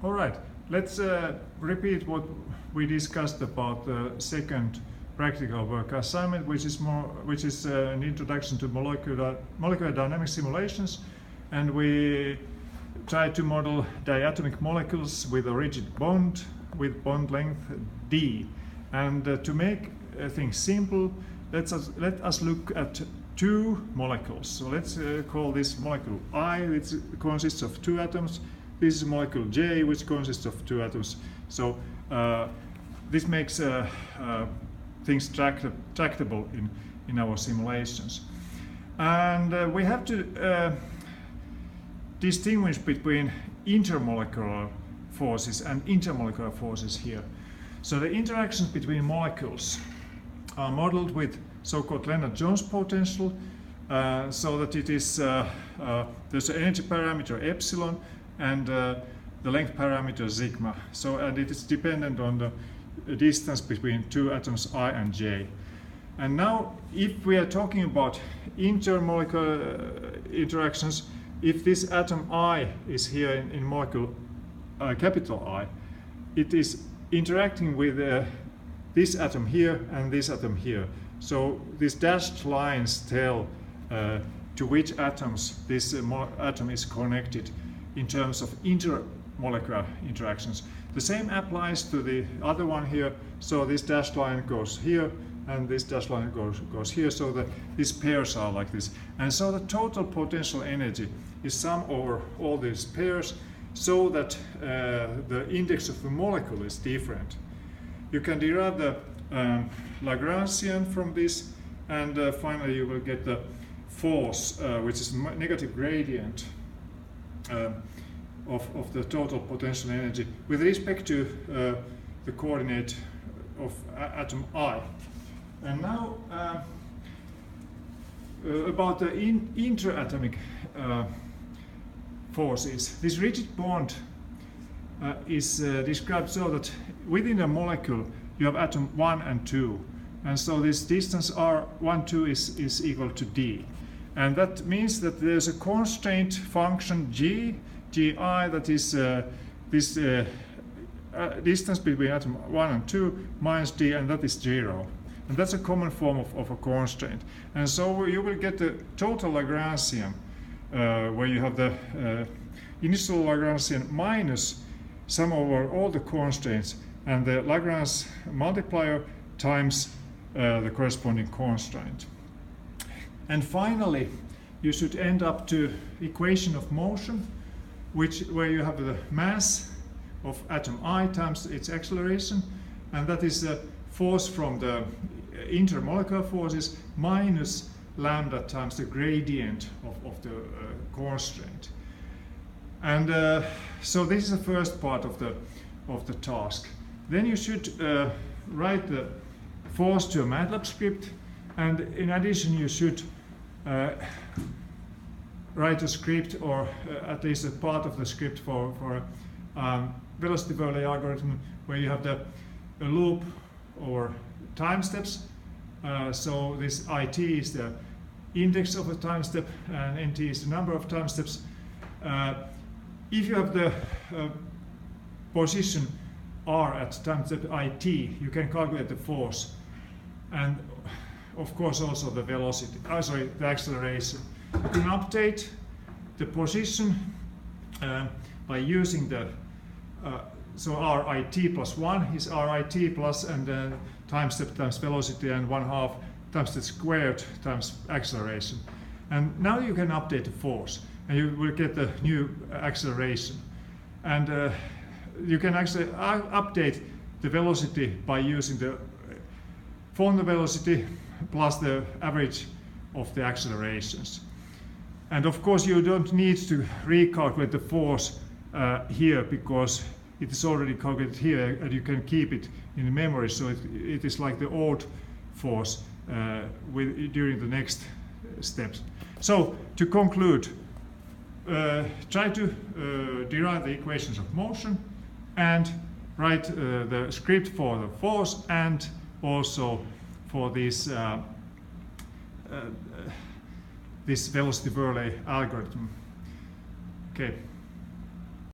All right, let's repeat what we discussed about the second practical work assignment, which is an introduction to molecular dynamic simulations, and we try to model diatomic molecules with a rigid bond with bond length d. And to make things simple, let us look at two molecules. So let's call this molecule I, which consists of two atoms. This is molecule J, which consists of two atoms. So this makes things tractable in our simulations. And we have to distinguish between intermolecular forces and intermolecular forces here. So the interactions between molecules are modeled with so-called Lennard-Jones potential, so that it is there's an energy parameter epsilon and the length parameter sigma. So, and it is dependent on the distance between two atoms I and J. And now, if we are talking about intermolecular interactions, if this atom I is here in molecule capital I, it is interacting with this atom here and this atom here. So these dashed lines tell to which atoms this atom is connected in terms of intermolecular interactions. The same applies to the other one here. So this dashed line goes here and this dashed line goes here, so that these pairs are like this. And so the total potential energy is sum over all these pairs, so that the index of the molecule is different. You can derive the Lagrangian from this, and finally you will get the force, which is negative gradient of the total potential energy with respect to the coordinate of atom I. And now about the interatomic forces. This rigid bond is described so that within a molecule you have atom 1 and 2, and so this distance R1, 2 is equal to d. And that means that there's a constraint function g, gi, that is this distance between atom 1 and 2 minus d, and that is 0. And that's a common form of a constraint. And so you will get the total Lagrangian, where you have the initial Lagrangian minus sum over all the constraints and the Lagrange multiplier times the corresponding constraint. And finally, you should end up to equation of motion, where you have the mass of atom I times its acceleration, and that is the force from the intermolecular forces minus lambda times the gradient of the constraint. And so this is the first part of the task. Then you should write the force to a MATLAB script, and in addition you should write a script, or at least a part of the script for velocity Verlet algorithm, where you have a loop or time steps. So this IT is the index of a time step, and NT is the number of time steps. If you have the position R at time step IT, you can calculate the force, and of course also the velocity, the acceleration. You can update the position by using the so RIT plus 1 is RIT plus, and then time step times velocity, and 1/2 times the squared times acceleration. And now you can update the force, and you will get the new acceleration. And you can actually update the velocity by using the from the velocity plus the average of the accelerations. And of course you don't need to recalculate the force here, because it is already calculated here, and you can keep it in memory, so it is like the old force during the next steps. So to conclude, try to derive the equations of motion and write the script for the force and also for this this velocity Verlet algorithm. Okay.